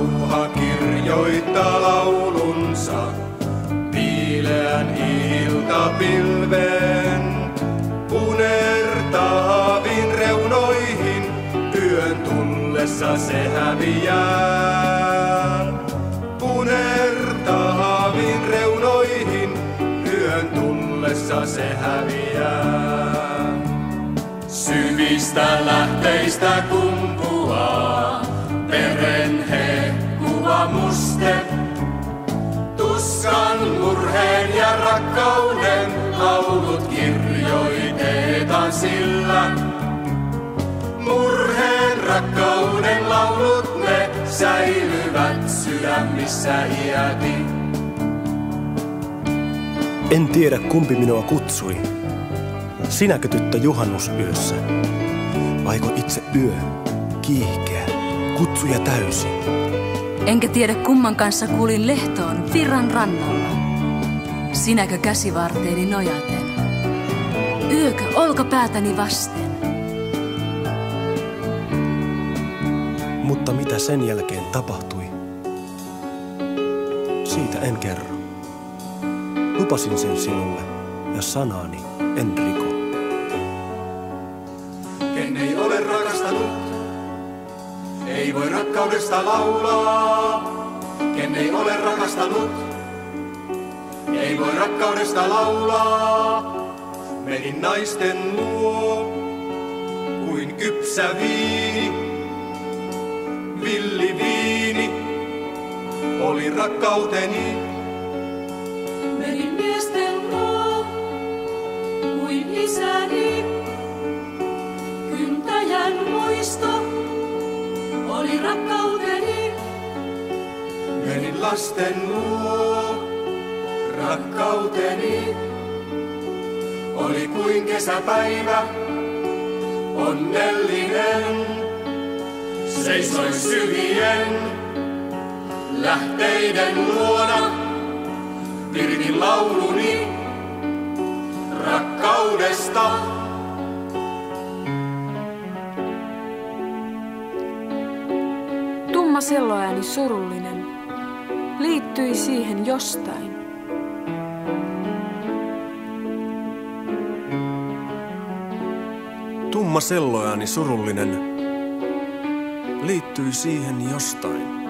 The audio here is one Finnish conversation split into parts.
Rauha kirjoittaa laulunsa viileän iltapilven. Punertaviin reunoihin yön tullessa se häviää. Punertaviin reunoihin yön tullessa se häviää. Syvistä lähteistä kumpuaa veren hehkuva muste. Tuskan, murheen ja rakkauden laulut kirjoitetaan sillä. Murheen, rakkauden laulut ne säilyvät sydämissä iäti. En tiedä kumpi minua kutsui. Sinäkö tyttö juhannusyössä? Vaiko itse yö, kiihkeä, kutsuja täysi? Enkä tiedä kumman kanssa kuulin lehtoon virran rannalla. Sinäkö käsivarteeni nojaten? Yökö olkapäätäni vasten? Mutta mitä sen jälkeen tapahtui? Siitä en kerro. Lupasin sen sinulle ja sanaani en riko. Ken ei ole rakastanut, ei voi rakkaudesta laulaa. Ken ei ole rakastanut, ei voi rakkaudesta laulaa. Menin naisten luo kuin kypsä viini, villi viini oli rakkauteni. Menin miesten luo kuin isäni, kyntäjän muisto oli rakkauteni. Menin lasten luo, rakkauteni oli kuin kesäpäivä, onnellinen. Seisoin syvien lähteiden luona, viritin lauluni rakkaudesta. Tumma selloääni surullinen liittyi siihen jostain. Tumma selloääni surullinen liittyi siihen jostain.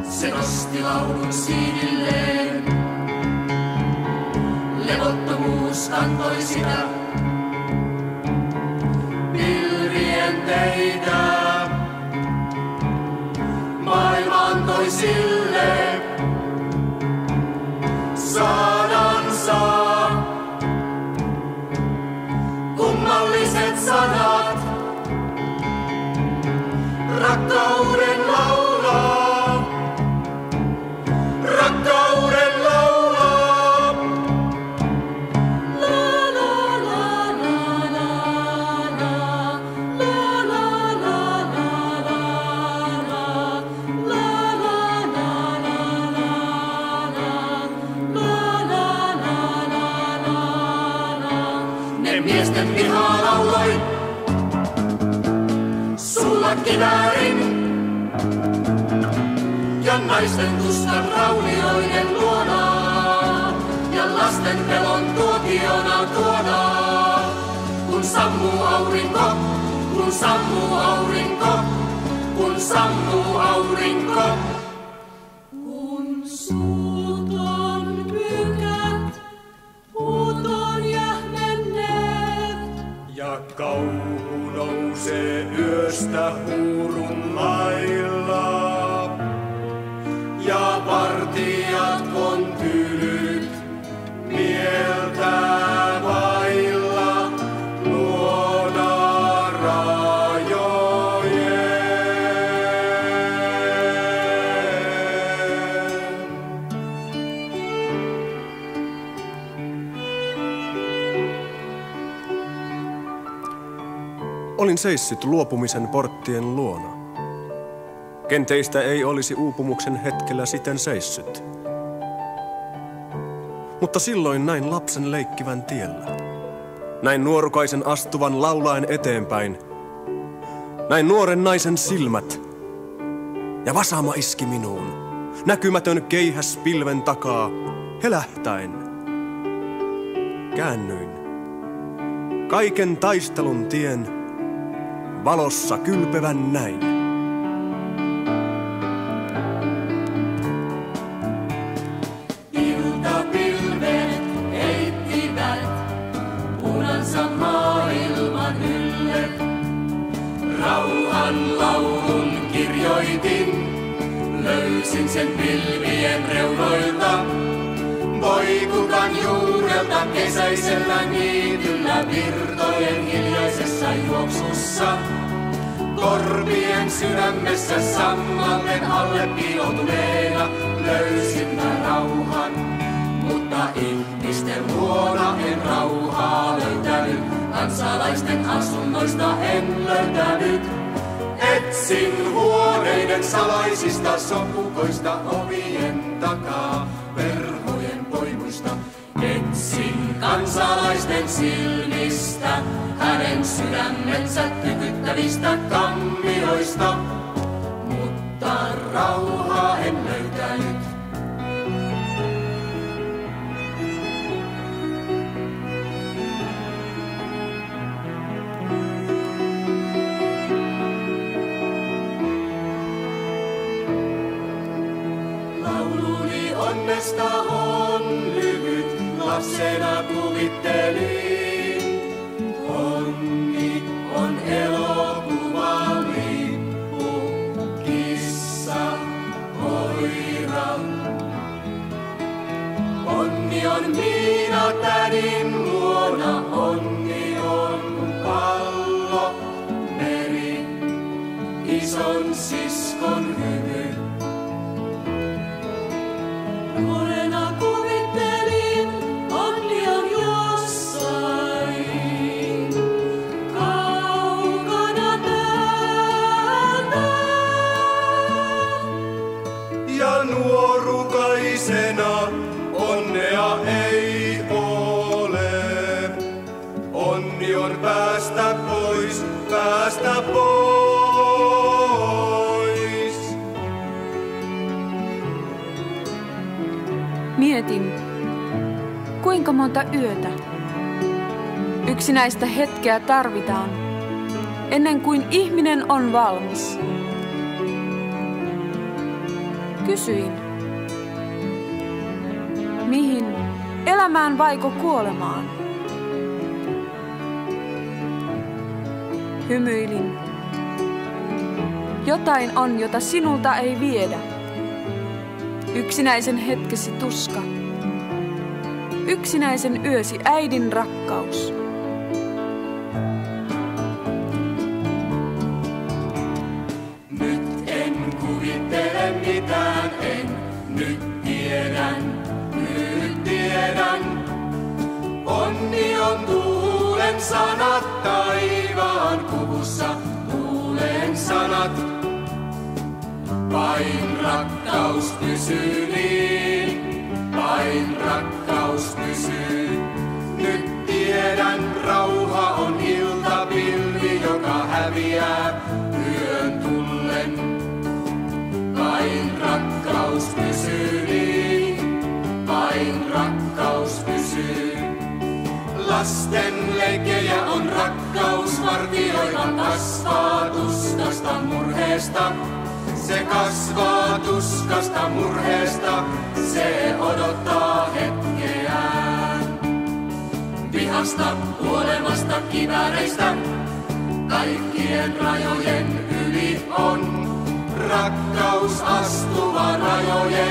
Se nosti laulun siivilleen, levottomuus kantoi sitä. Pilvien teitä maailma antoi sille sanansa. Kummalliset sanat rakkauden laulaa. Rakkauden laulaa. La la la la la la, la la la la la la, la la la la la la, la la la la. Ne miesten vihaa lauloi sulla kiväärin. Ja naisten tuskan raunioiden luona, ja lasten pelon tuotiona tuona. Kun sammuu aurinko, kun sammuu aurinko, kun sammuu aurinko. Kun suut on pykät, puut on jähmenneet. Ja kauhu nousee yöstä huurun lailla. Ja vartijat on tylyt mieltä vailla luona rajojen. Olin seissyt luopumisen porttien luona. Ken teistä ei olisi uupumuksen hetkellä siten seissyt? Mutta silloin näin lapsen leikkivän tiellä. Näin nuorukaisen astuvan laulaen eteenpäin. Näin nuoren naisen silmät. Ja vasama iski minuun. Näkymätön keihäs pilven takaa. Helähtäen. Käännyin. Kaiken taistelun tien. Valossa kylpevän näin. Rauhan laulun kirjoitin, löysin sen pilvien reunoilta. Voikukan juurelta kesäisellä niityllä virtojen hiljaisessa juoksussa. Korvien sydämessä sammalten alle piiloutuneena löysin mä rauhan. Mutta ihmisten luona en rauhaa löytänyt, kansalaisten asunnoista en löytänyt. Etsin huoneiden salaisista sopukoista ovien takaa, verhojen poimuista. Etsin kansalaisten silmistä, hänen sydämensä tykyttävistä kammioista. Mutta rauhaa en löytänyt. Onnesta on lyhyt, lapsena kuvittelin. Onni on elokuvalippu, kissa, koira. Onni on Miina tädin luona, onni on pallo, meri, ison siskon hymy. Nuorena kuvittelin, onni on jossain kaukana täältä. Ja nuorukaisena onnea ei ole. Onni on päästä pois, päästä pois. Mietin, kuinka monta yötä, yksinäistä hetkeä tarvitaan, ennen kuin ihminen on valmis. Kysyin, mihin, elämään vaiko kuolemaan? Hymyilin, jotain on, jota sinulta ei viedä. Yksinäisen hetkesi tuska, yksinäisen yösi äidin rakkaus. Nyt en kuvittele mitään, en nyt tiedän, nyt tiedän. Onni on tuulen sanat, taivaan kuvussa tuulen sanat. Vain rakkaus pysyy niin, vain rakkaus pysyy. Nyt tiedän, rauha on iltapilvi, joka häviää yön tullen. Vain rakkaus pysyy niin, vain rakkaus pysyy. Lasten leikejä on rakkaus, vartioiva kasvaa tuskasta murheesta. Se kasvaa tuskasta murheesta, se odottaa hetkeään. Vihasta, kuolemasta, kivääreistä, kaikkien rajojen yli on rakkaus astuva rajojen